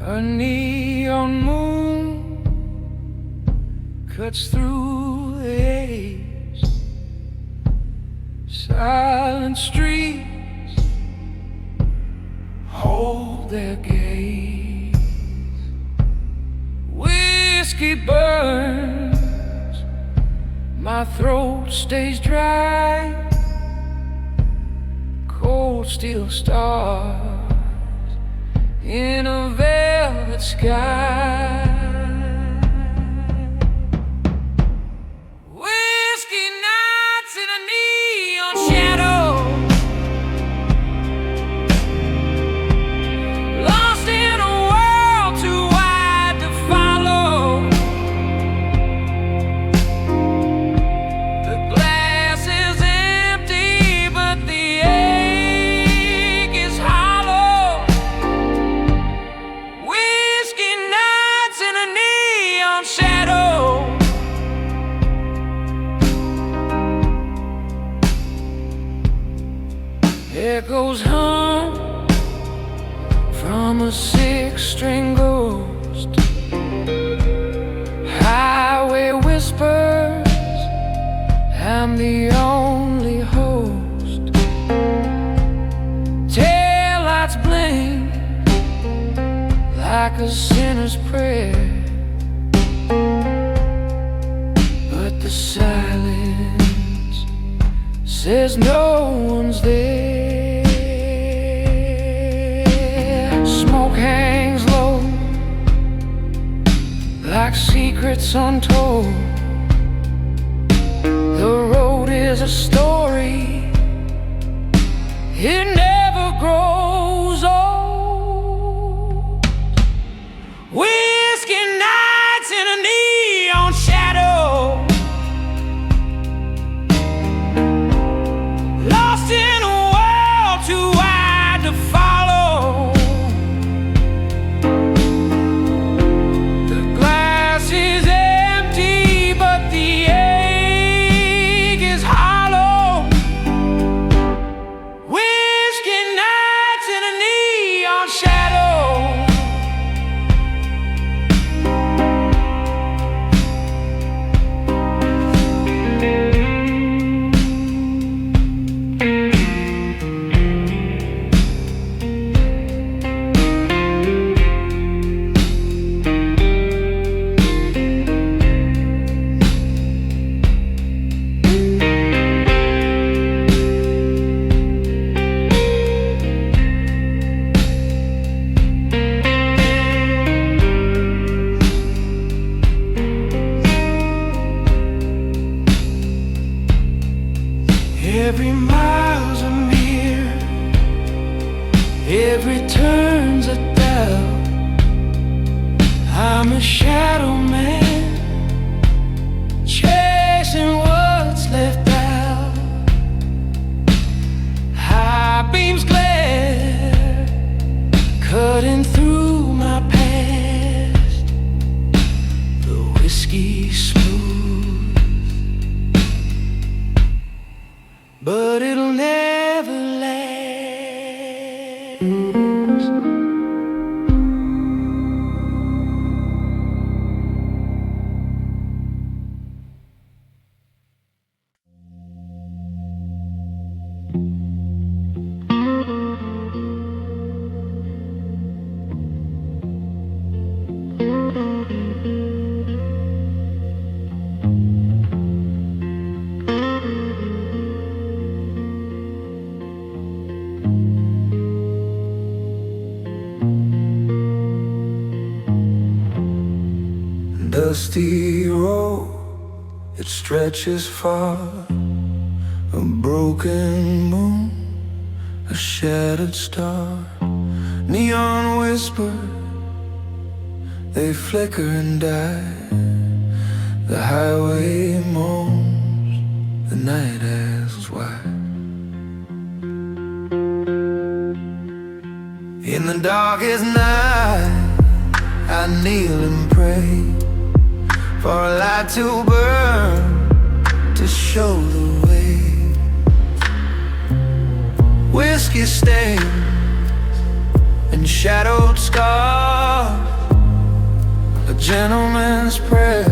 A neon moon cuts through the haze. Silent streets hold their gaze. Whiskey burns, my throat stays dry. Cold steel stars in a velvet sky. Whiskey nights in a neon shadow, lost in a world too wide to follow. The glass is empty, but the ache is hollow. Whiskey nights in a neon shadow. Echoes hum from a six-string ghost. Highway whispers, I'm the only host. Taillights blink like a sinner's prayer, but the silence says no one's there. Smoke hangs low like secrets untold. The road is a story, it never grows old. Whiskey nights in a neon shadow, lost in a world too wide to follow. The glass is empty, but the ache is hollow. Whiskey nights in a neon shadow. Every mile's a mirror, every turn's a doubt. I'm a shadow man, chasing what's left out. High beams glare, cutting through my past. The whiskey smooth, but it'll never last. Dusty road, it stretches far. A broken moon, a shattered star. Neon whispers, they flicker and die. The highway moans, the night asks why. In the darkest night, I kneel and pray for a light to burn, to show the way. Whiskey stains and shadowed scars gentleman's prayer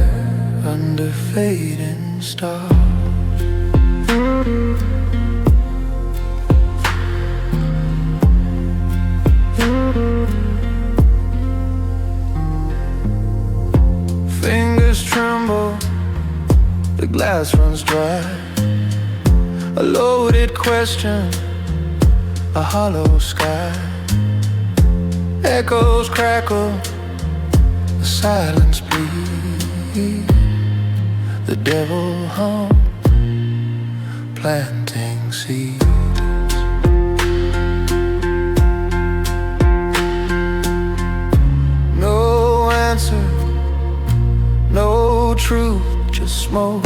under fading stars. Fingers tremble, the glass runs dry. A loaded question, a hollow sky. Echoes crackle, the silence bleeds. The devil hums, planting seeds. No answer, no truth, just smoke.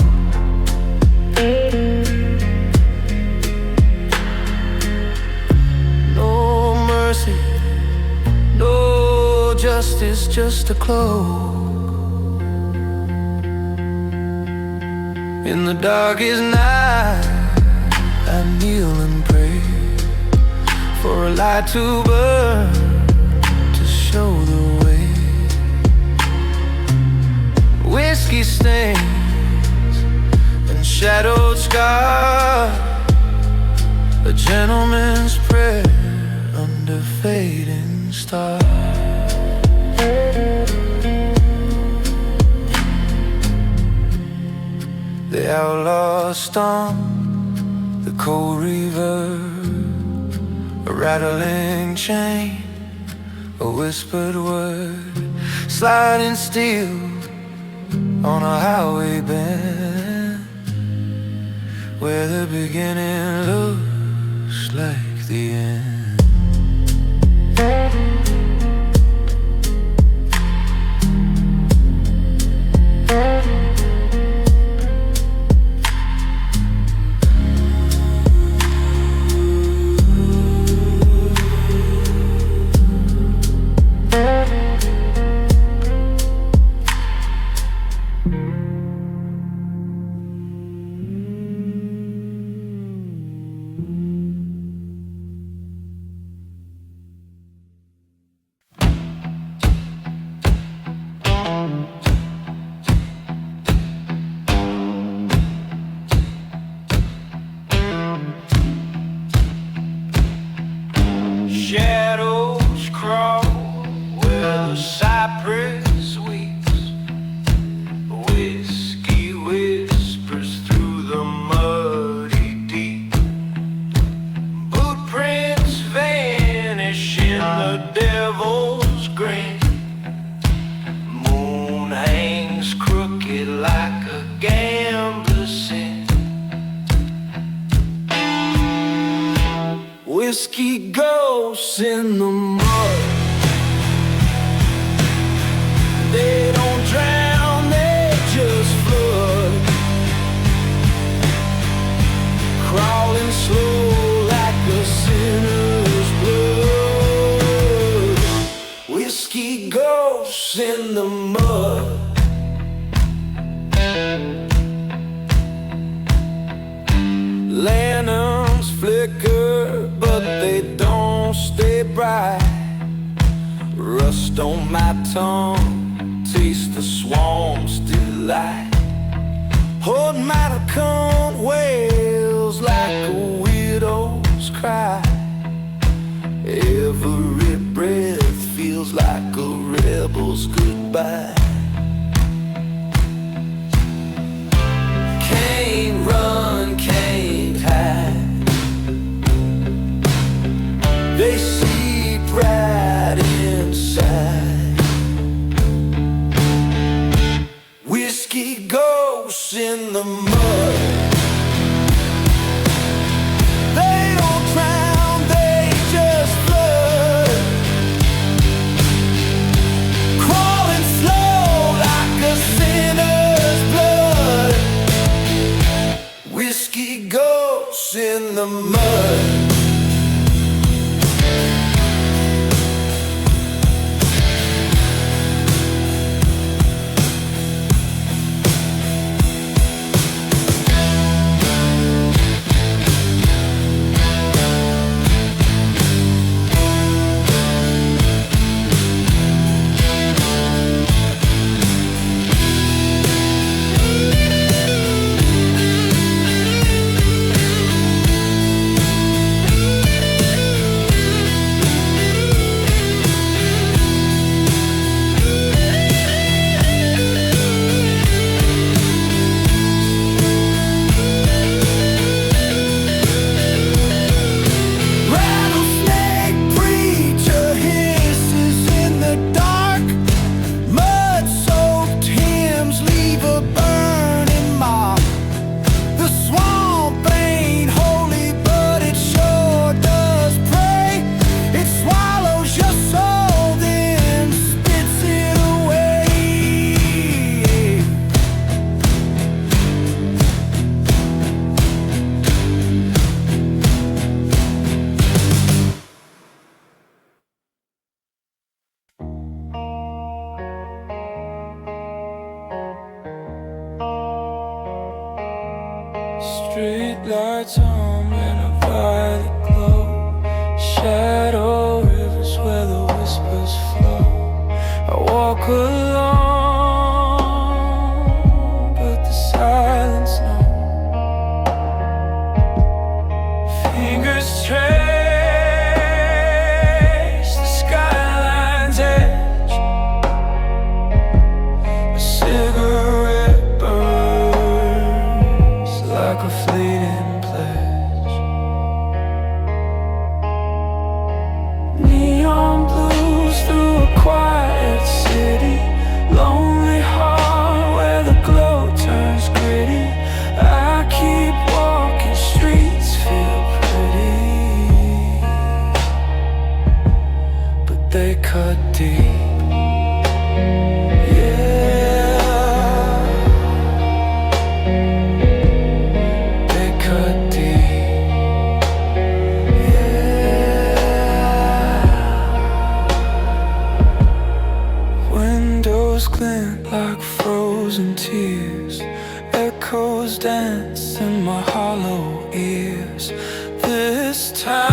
No mercy, no justice, just a cloak. In the darkest night, I kneel and pray for a light to burn, to show the way. Whiskey stains and shadowed scars, a gentleman's prayer under fading stars. The outlaw stomp, the cold reverb, a rattling chain, a whispered word, sliding steel on a highway bend, where the beginning looks like the end. Shadows crawl where the cypress weeps. Whiskey whispers through the muddy deep. Footprints vanish in the devil's grin. Moon hangs crooked like a gambler's sin. Whiskey ghosts in the mud. They don't drown, they just flood. Crawling slow like a sinner's blood. Whiskey ghosts in the mud. Lanterns flicker, but they don't stay bright. Rust on my tongue, taste the swamp's delight. Hold my tongue wails like a widow's cry. Every breath feels like a rebel's goodbye. Can't run, can't hide. They seep right inside. Whiskey ghosts in the mud. They don't drown, they just flood. Crawling slow like a sinner's blood. Whiskey ghosts in the mud. whispers flow. I walk alone, but the silence knows. Fingers trace the skyline's edge. A cigarette burns like a fleeting pledge. Neon blues through a quiet city, lonely heart where the glow turns gritty. I keep walking, streets feel pretty, but they cut deep. Glint like frozen tears, echoes dance in my hollow ears. This town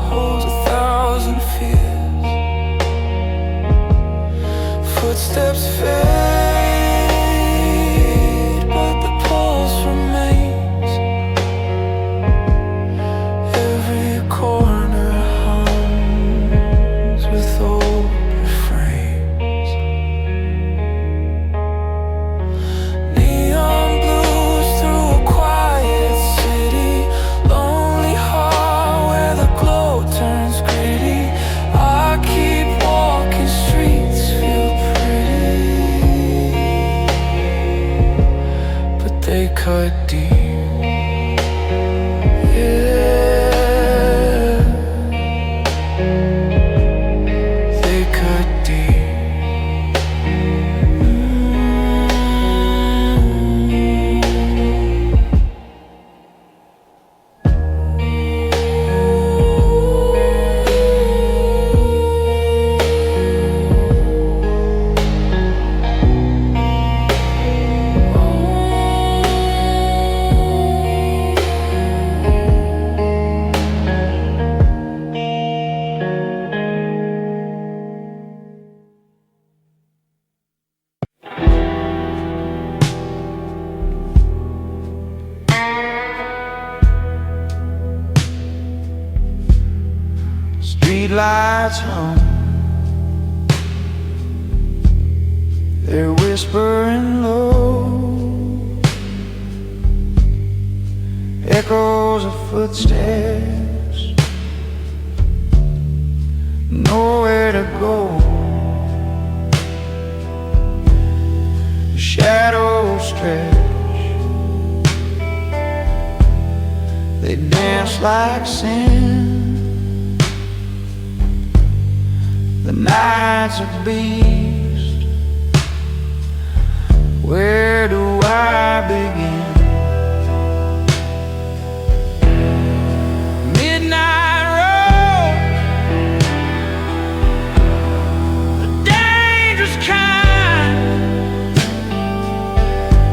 holds 1,000 fears. Footsteps fade, but the pulse remains. Every corner hums with old cut deep. Yeah, they cut deep. Street lights hum, they're whispering low, echoes of footsteps, nowhere to go. Shadows stretch, they dance like sin. The night's a beast. Where do I begin? Midnight road, the dangerous kind.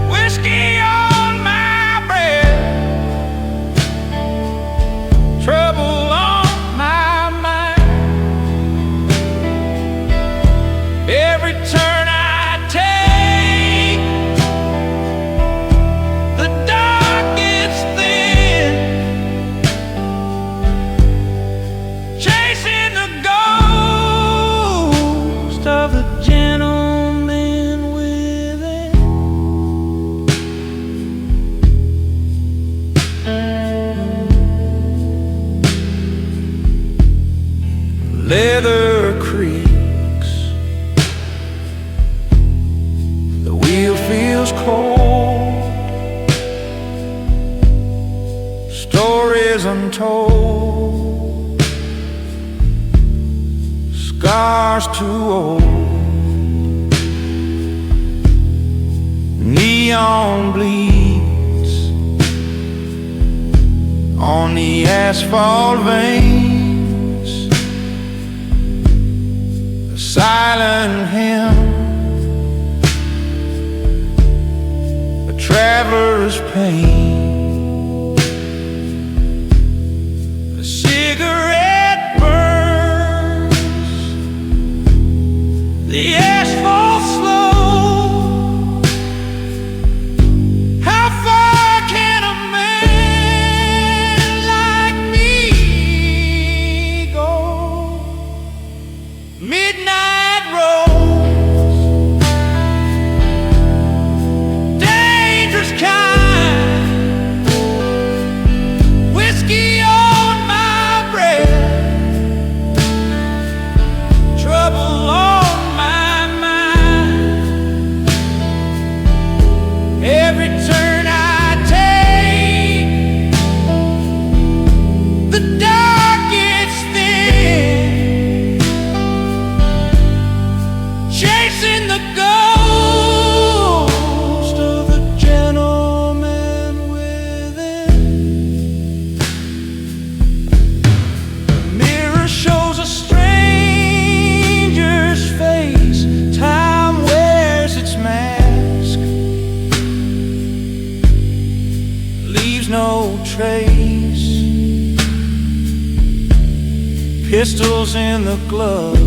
Whiskey on my breath, trouble on my mind. Every turn I take, the dark gets thin, chasing the ghost of the gentleman within. Leather creaks, the wheel feels cold, stories untold, scars too old. Neon bleeds on the asphalt veins, a silent hymn, a traveler's pain. A cigarette burns pistols in the glove,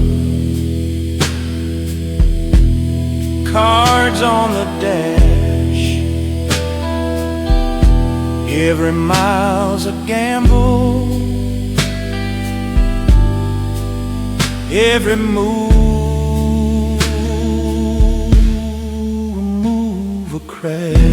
cards on the dash. Every mile's a gamble, every move a crash.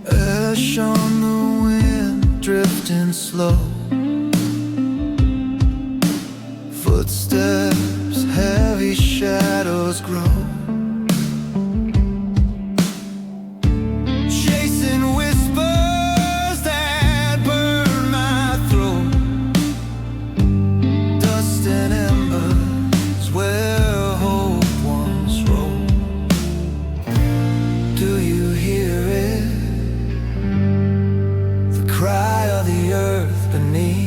Ash on the wind, drifting slow. Footsteps, heavy shadows grow. Chasing whispers that burn my throat. Dust and embers where hope once rolled. Do you hear it? Cry of the earth beneath.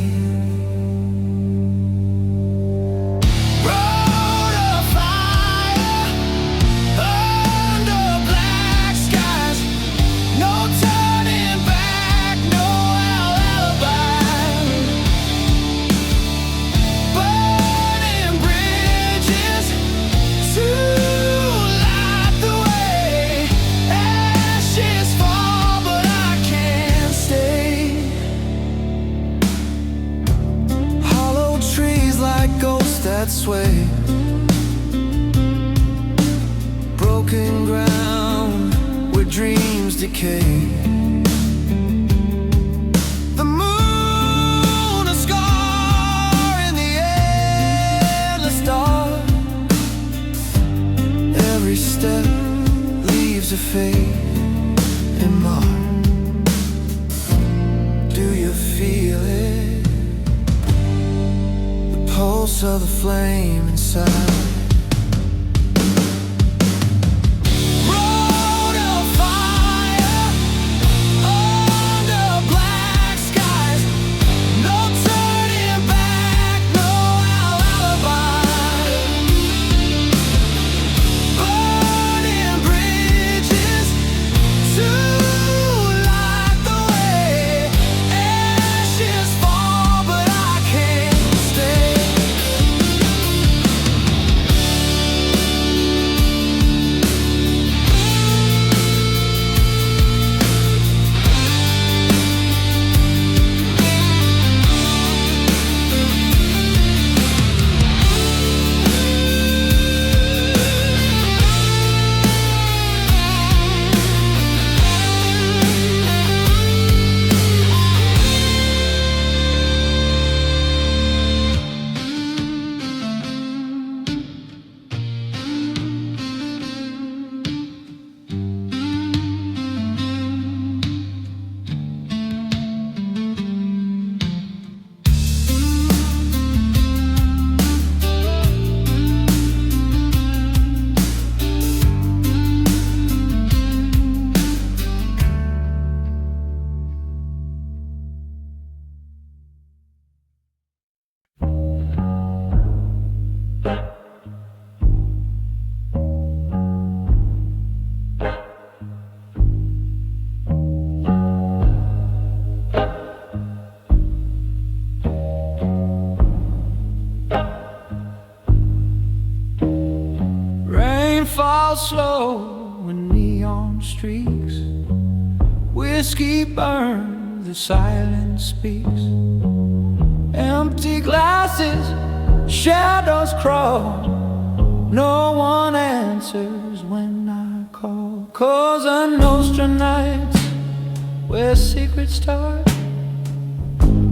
Road of fire under black skies. No turning back, no alibi. Burning bridges to light the way. Ashes fall, but I can't stay. Like ghosts that sway, broken ground where dreams decay. The moon, a scar in the endless dark. Every step leaves a fade and mark. Do you feel it? Pulse of the flame inside. Road of fire under black skies. No turning back, no alibi. Burning bridges to light the way. Ashes fall, but I can't stay. Fall slow in neon streaks. We whiskey burns, the silence speaks. Empty glasses, shadows crawl. No one answers when I call. Cosa Nostra nights, where secrets start,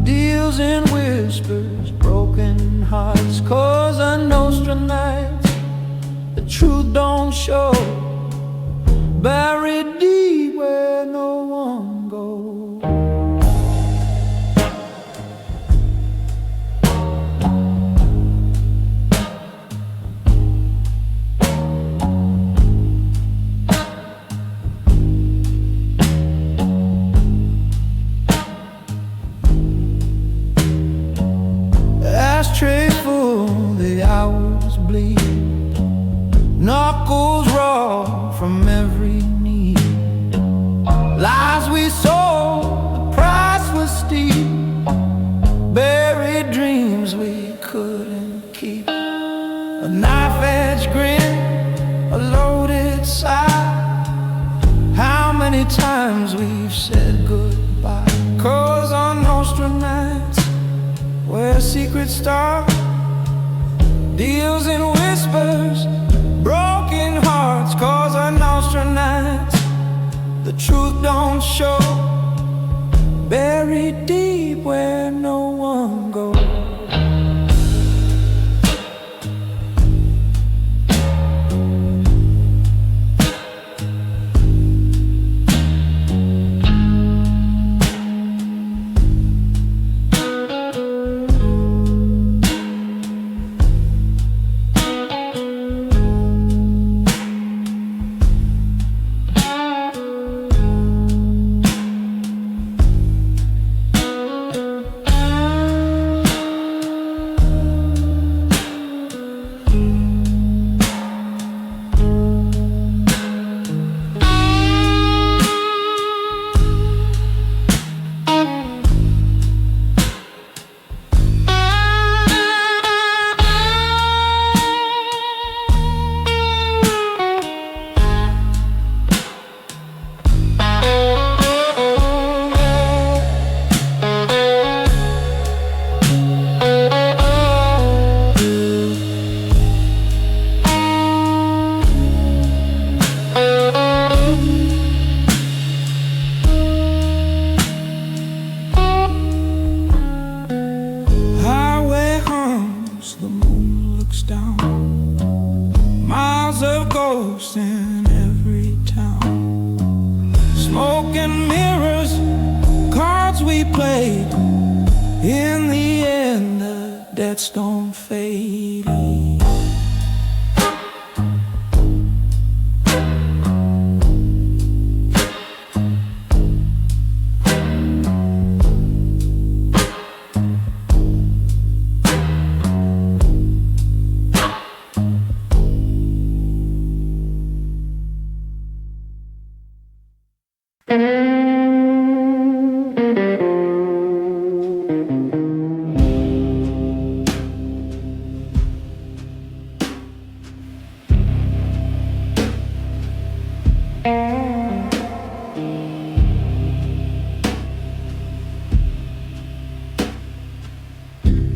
deals in whispers, broken hearts. Cosa Nostra nights, the truth don't show, buried deep where no one goes. Ashtray full, the hours bleed, knuckles raw from every need. Lies we sold, the price was steep, buried dreams we couldn't keep. A knife-edge grin, a loaded sigh. How many times we've said goodbye. Cosa Nostra nights, where secrets start, deals in whispers, broken hearts. Cosa Nostra nights, the truth don't show, buried deep where no one goes. In every town, smoke and mirrors, cards we played. In the end, the debts don't fade.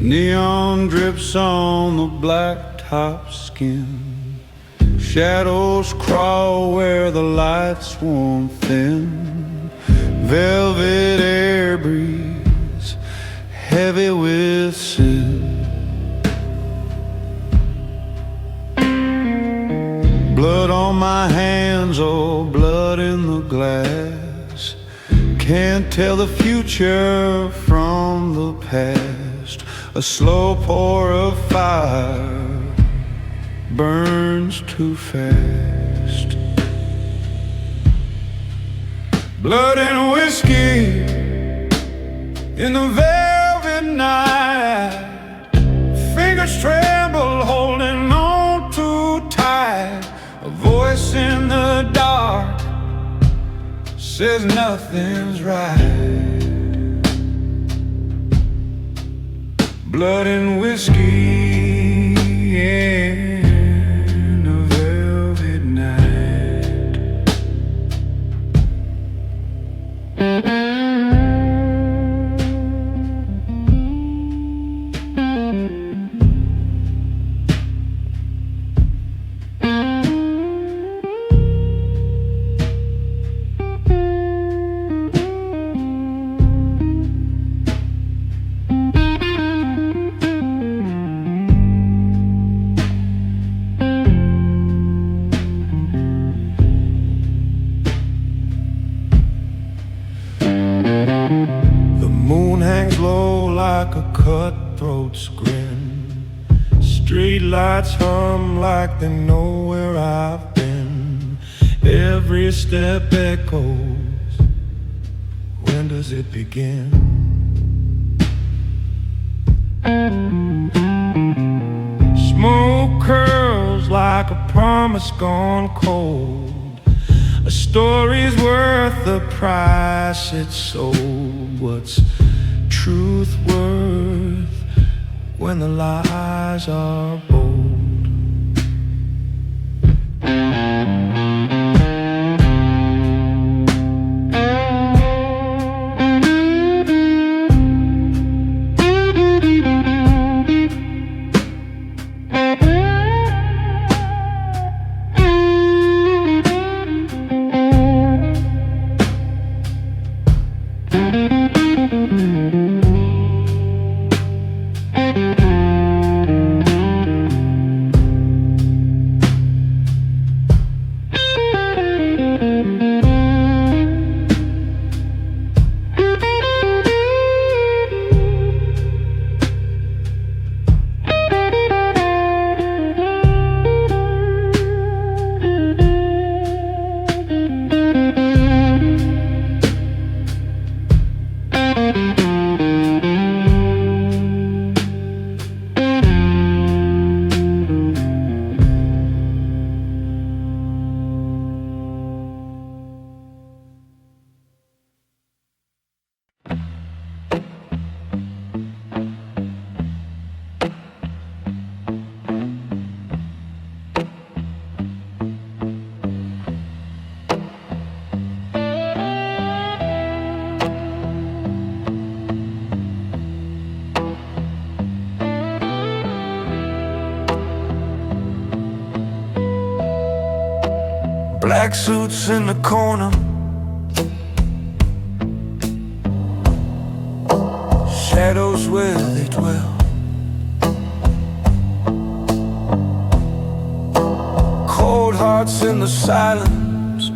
Neon drips on the blacktop skin, shadows crawl where the lights warm thin. Velvet air breeze, heavy with sin. Blood on my hands, oh, blood in the glass. Can't tell the future from the past. A slow pour of fire burns too fast. Blood and whiskey in the velvet night. Fingers tremble, holding on too tight. A voice in the dark says nothing's right. Blood and whiskey in a velvet night. like a cutthroat's grin. Streetlights hum like they know where I've been. Every step echoes. When does it begin? Smoke curls like a promise gone cold. A story's worth the price it's sold. What's truth worth when the lies are bold? Black suits in the corner, shadows where they dwell. Cold hearts in the silence,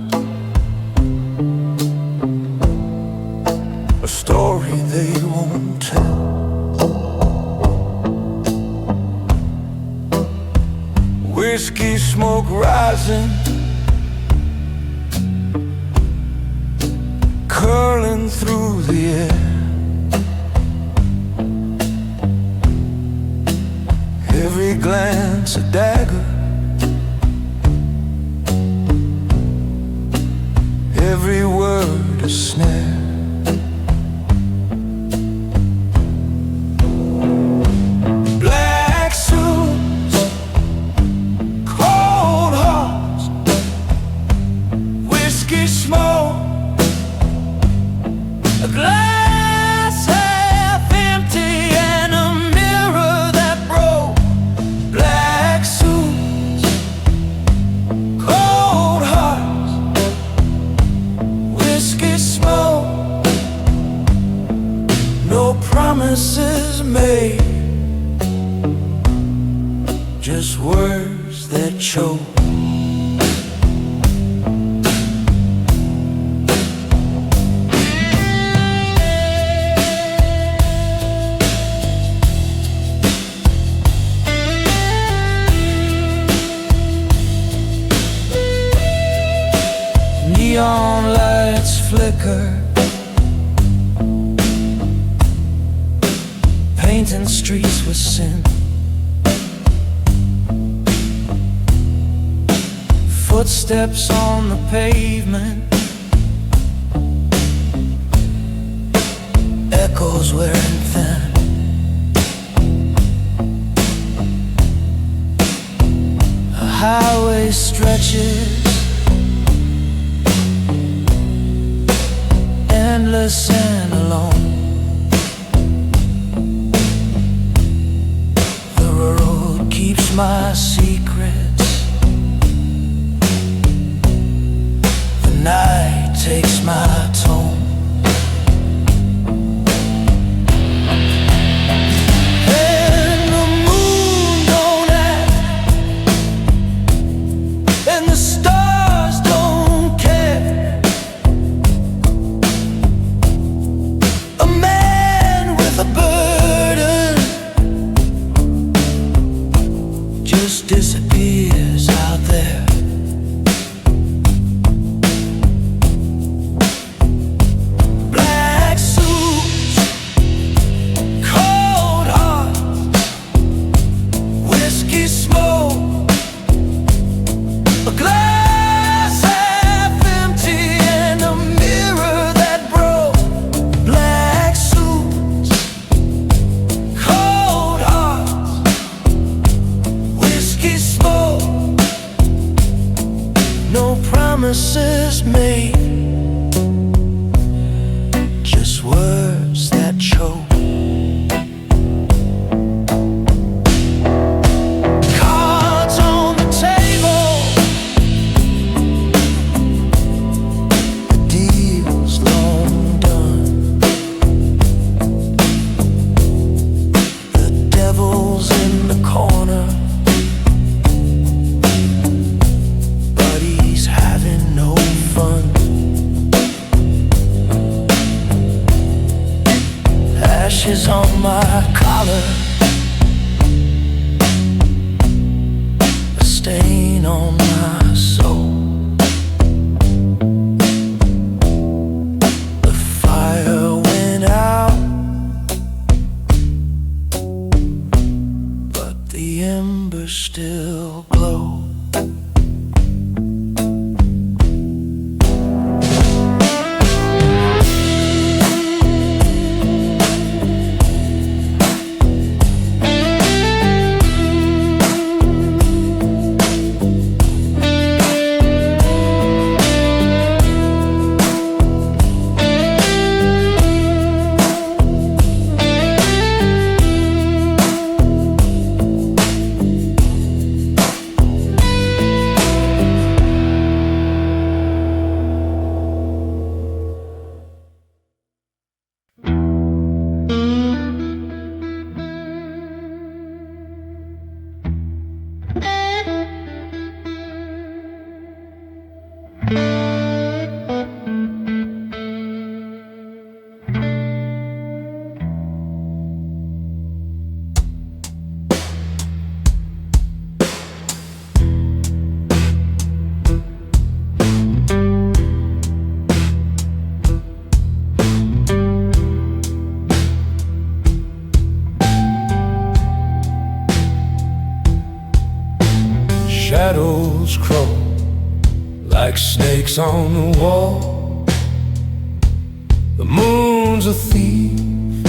a story they won't tell. Whiskey smoke rising, curling through the air. Every glance a dagger, every word a snare. Black suits, cold hearts, whiskey smoke, a glass half empty and a mirror that broke. Black suits, cold hearts, whiskey smoke, no promises made, just words that choke. Neon lights flicker, painting streets with sin. Footsteps on the pavement, echoes wearing thin. A highway stretches, endless and alone. The road keeps my secrets, the night takes my tone. And the moon don't act, and the stars don't care. A man with a bird scratches on my collar, a stain on my soul. The fire went out, but the embers still glow. Shadows crawl like snakes on the wall. The moon's a thief,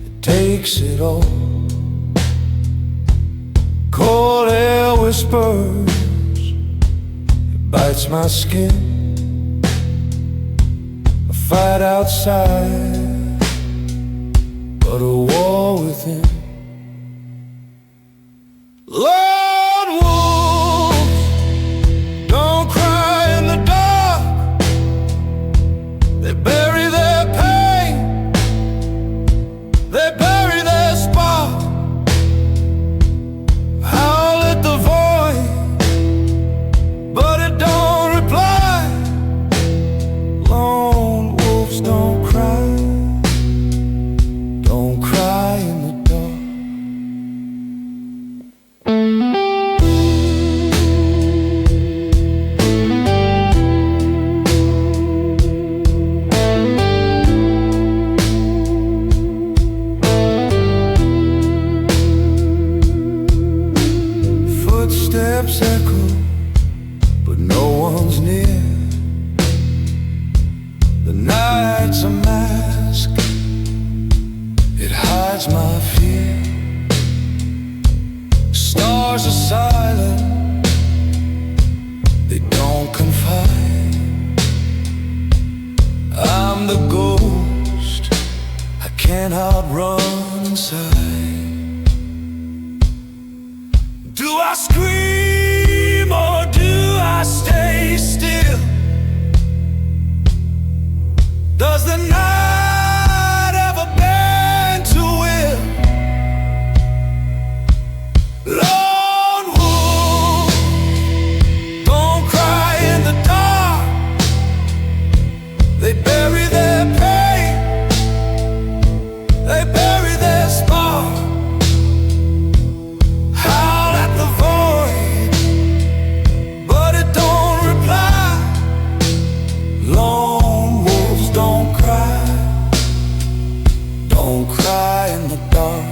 it takes it all. Cold air whispers, it bites my skin. A fight outside, but a war within. Lone wolves don't cry in the dark. They bury their pain, they bury their spark. Howl at the void, but it don't reply. Lone wolves don't cry in the dark. Footsteps echo, but no one's near. The night's a mask, it hides my fear. Stars are silent, they don't confide. I'm the ghost, I can't outrun inside. Do I scream or do I stay still? Does the night ever bend to will? Lone wolf don't cry in the dark. They bury their pain, they bury their spark. Howl at the void, but it don't reply. Lone wolves don't cry in the dark.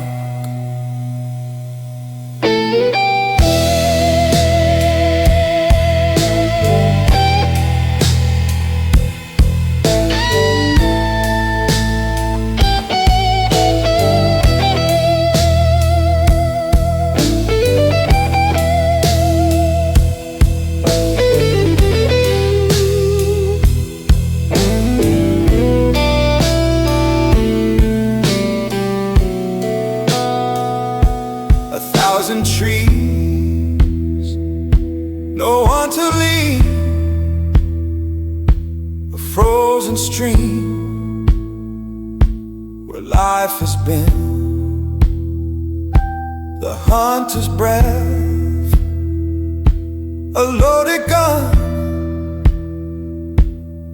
Trees, no one to lean. A frozen stream where life has been. The hunter's breath, a loaded gun.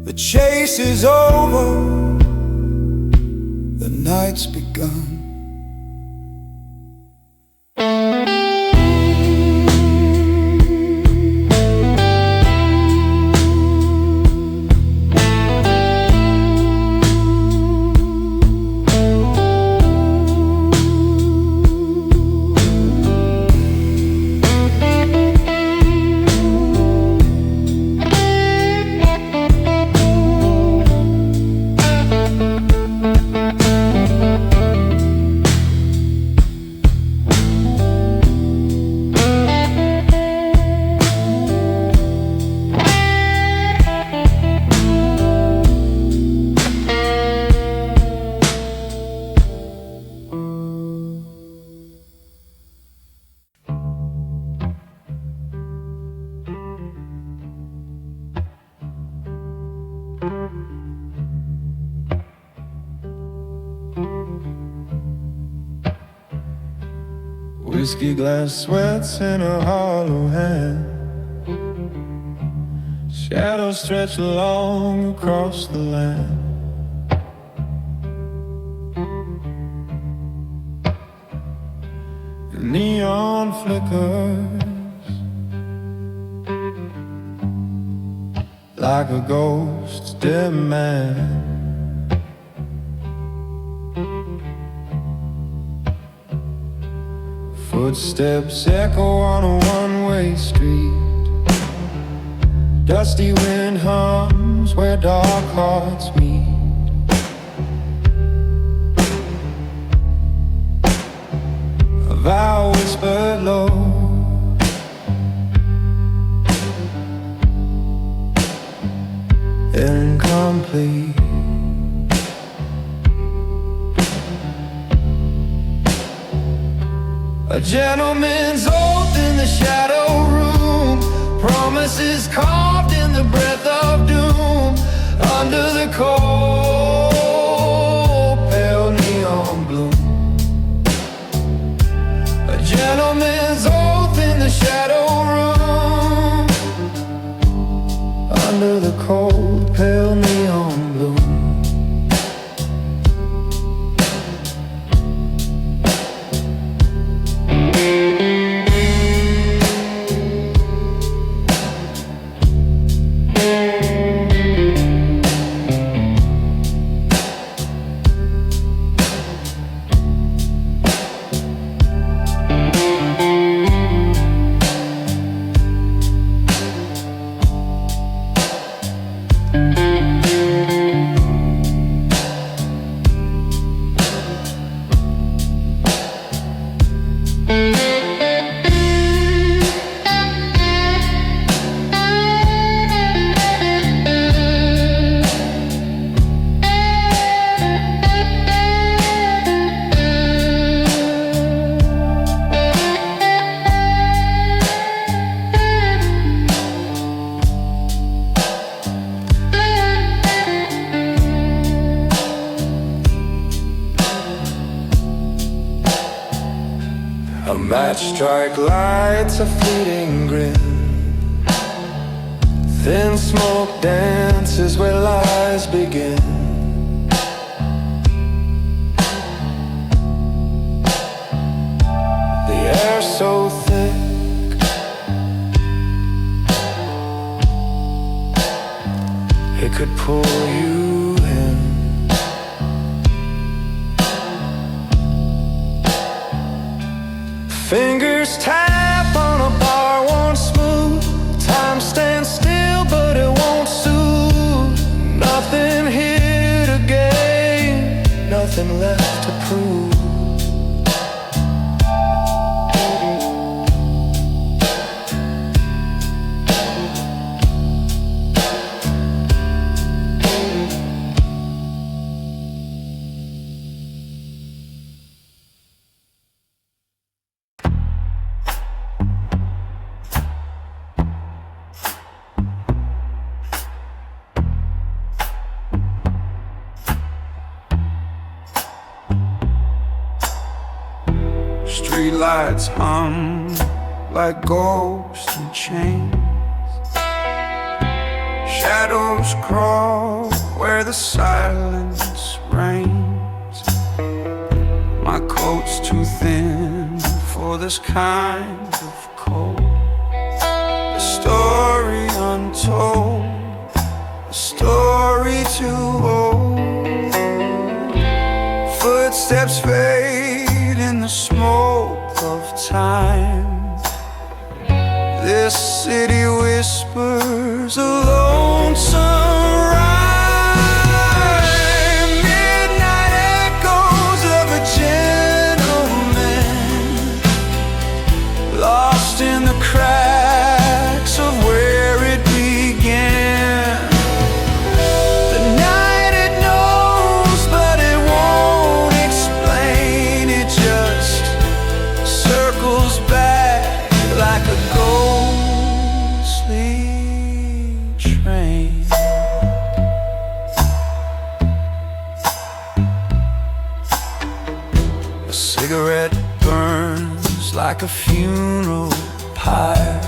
The chase is over, the night night's begun. Whiskey glass sweats in a hollow hand. Shadows stretch long across the land. The neon flickers like a ghost's demand. Footsteps echo on a one-way street. Dusty wind hums where dark hearts meet. A vow whispered low, incomplete. A gentleman's oath in the shadow room, promises carved in the breath of doom. Under the cold, pale neon bloom. A gentleman's oath in the shadow room, under the cold, pale neon bloom. A match strike lights a fleeting grin. Thin smoke dances where lies begin. The air so thick, it could pull you in. Fingers tap on a bar, won't smooth. Time stands still, but it won't soothe. Nothing here to gain, nothing left to prove. Streetlights hum like ghosts in chains. Shadows crawl where the silence reigns. for this kind of cold. A story untold, a story too old. Footsteps fade in the smoke of time. This city whispers a lonesome rhyme. Midnight echoes of a gentleman, lost in the cracks of where it began. The night it knows, but it won't explain. It just circles back like a ghostly train. A cigarette burns like a funeral pyre.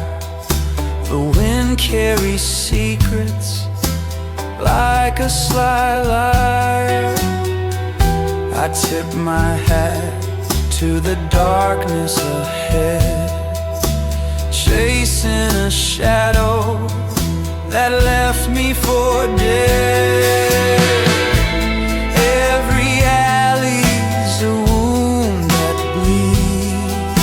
The wind carries secrets like a sly liar. I tip my hat to the darkness ahead, chasing a shadow that left me for dead. Every alley's a wound that bleeds.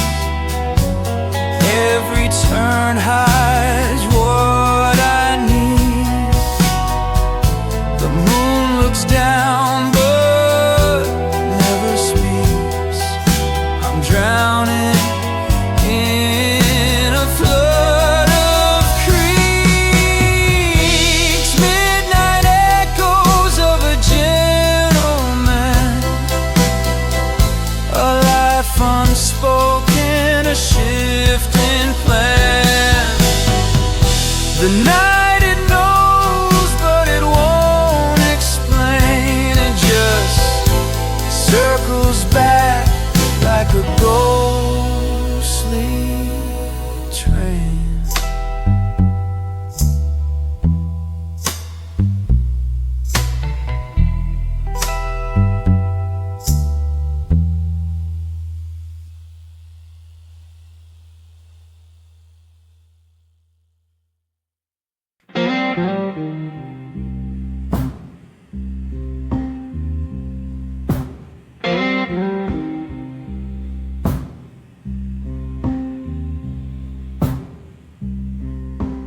Every turn hides what I need. The moon looks down but never speaks. I'm drowning in a flood of creaks. Midnight echoes of a gentleman, a life unspoken, a shifting plan. The night it knows, but it won't explain. It just circles back like a ghostly train.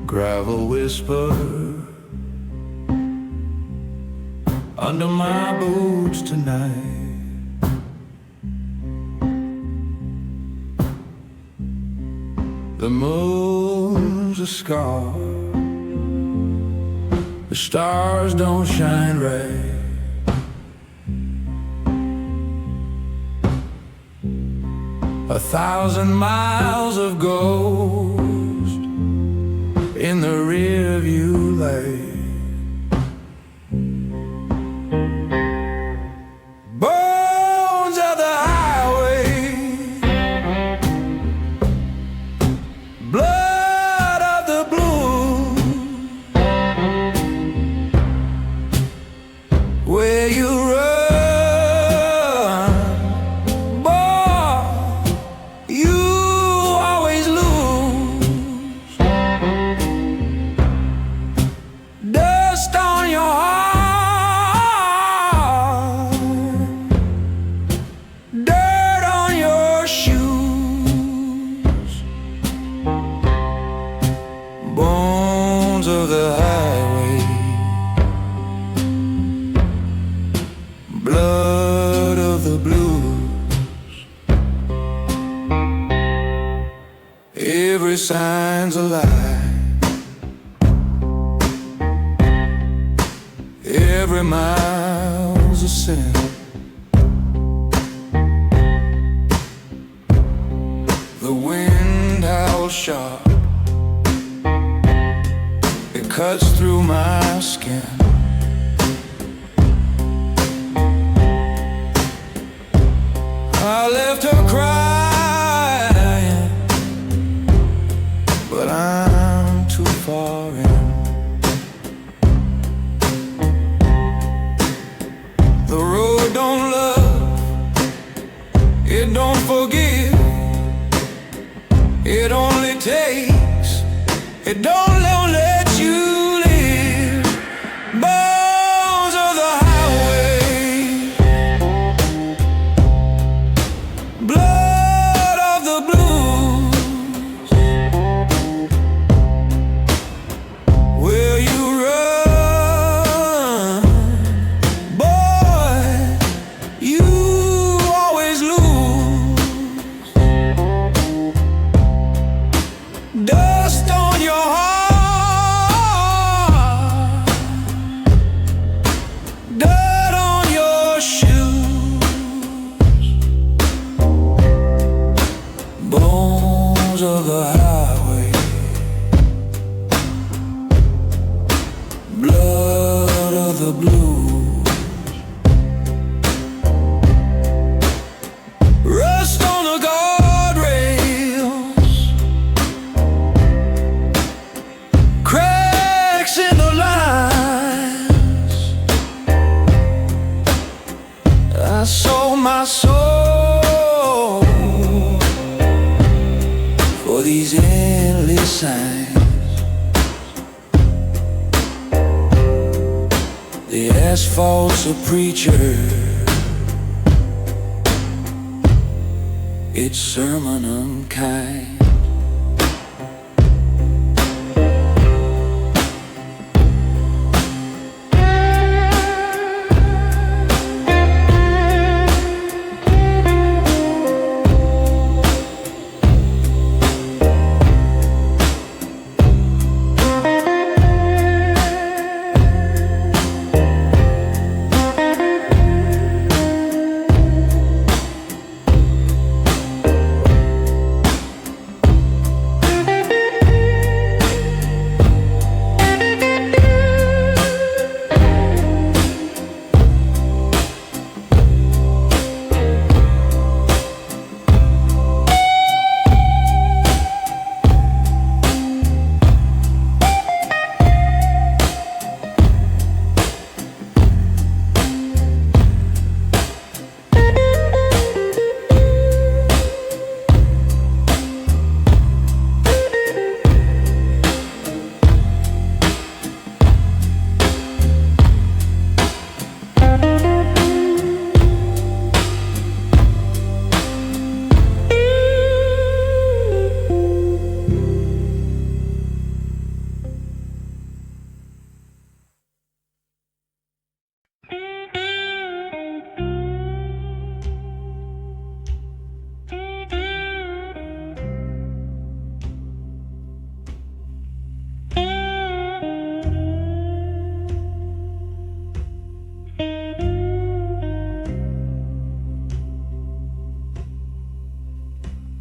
Gravel whisper under my boots tonight. The moon's a scar, the stars don't shine right. A thousand miles of ghost in the rear view light. Bones of the highway, blood of the blue, where you run, boy, you always lose. Dust on your heart, dirt on your shoes. Bones of the highway, blood of the blues. Every sign's a lie, every mile's a sin. The wind howls sharp, it cuts through my skin. I left her crying, but I'm too far in. The road don't love, it don't forgive. don't let you live. Bones of the highway, blood of the blues. Will you run, boy? You always lose. Dust on your heart, dirt on your shoes. Bones of the highway, blood of the blues. Rust on the guardrails, cracks in the lines. I sold my soul for these endless signs. The asphalt's a preacher, its sermon unkind.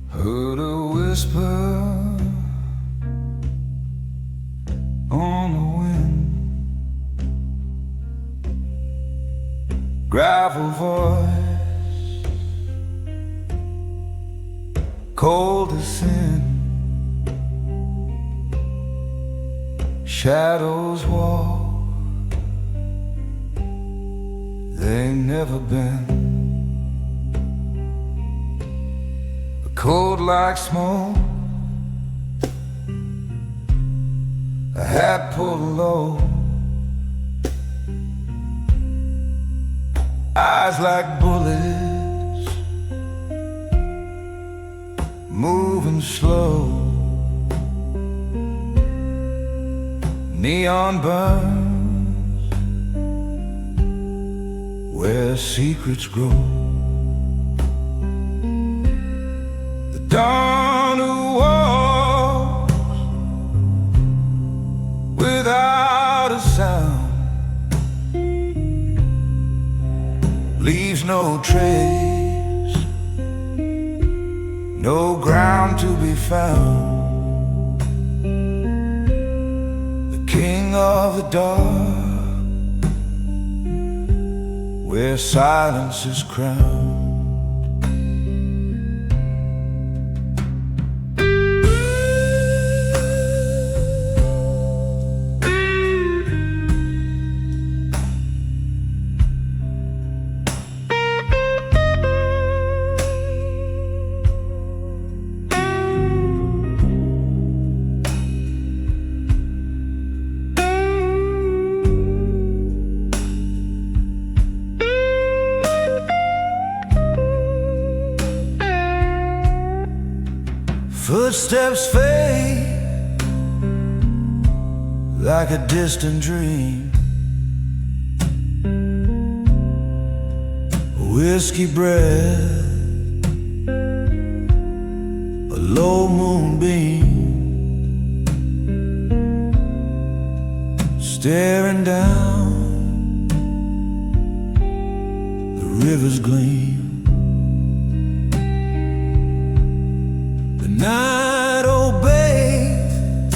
Heard a whisper on the wind, gravel voice, cold as sin. Shadows walk, they never been. Cold like smoke, a hat pulled low, eyes like bullets, moving slow. Neon burns where secrets grow. Dawn who walks without a sound, leaves no trace, no ground to be found. The king of the dark, where silence is crowned. Footsteps fade like a distant dream. Whiskey breath, a low moonbeam, staring down the river's gleam. The night obeys,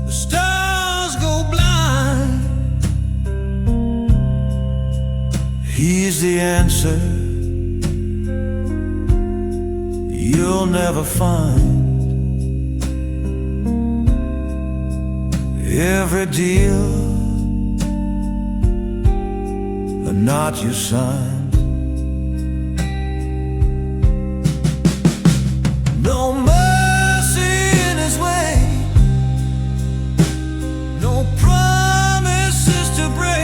the stars go blind. He's the answer you'll never find. Every deal a knot you signed. No mercy in his way, no promises to break.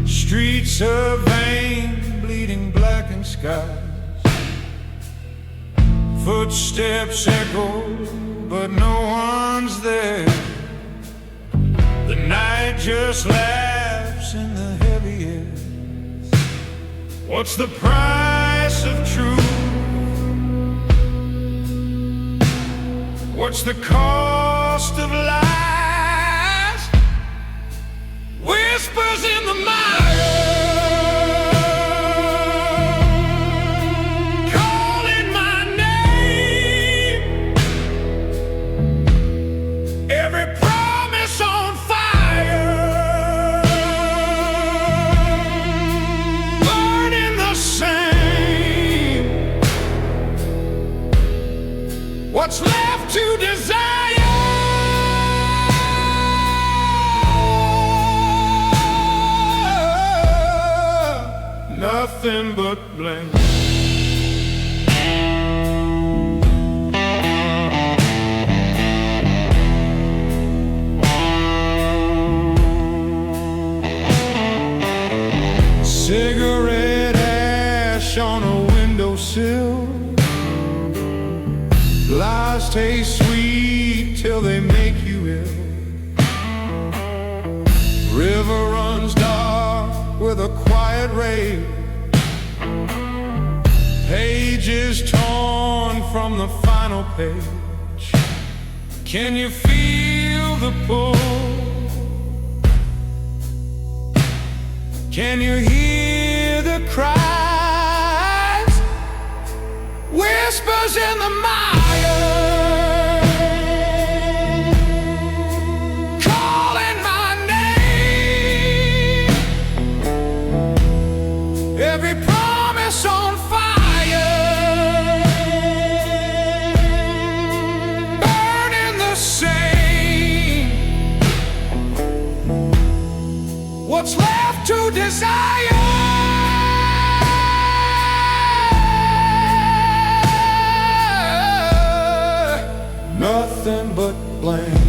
Streets of vein, bleeding blackened skies. Footsteps echo, but no one's there. The night just laughs in the heavy air. What's the price of truth? What's the cost of lies? Whispers in the mind, calling my name. Every promise on fire, burning the same. What's left to desire? Nothing but blame. Cigarette ash on a windowsill, taste sweet till they make you ill. River runs dark with a quiet rage. Pages torn from the final page. Can you feel the pull? Can you hear the cries? Whispers in the mire, calling my name. Every promise on fire, burning the same. What's left to desire? Nothing but blame.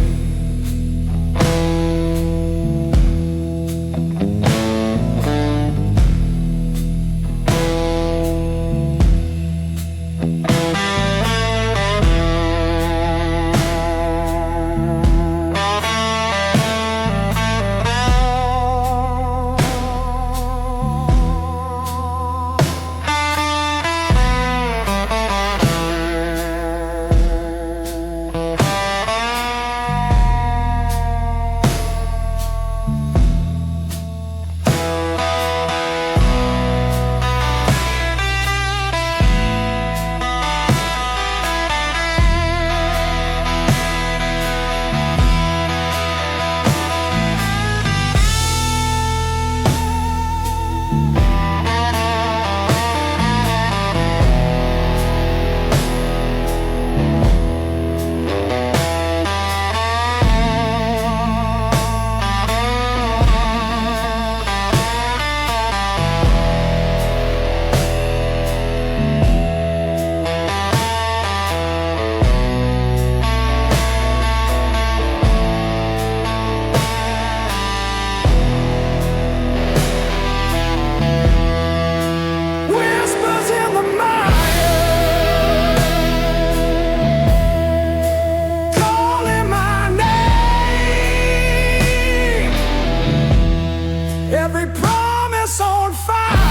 Every promise on fire.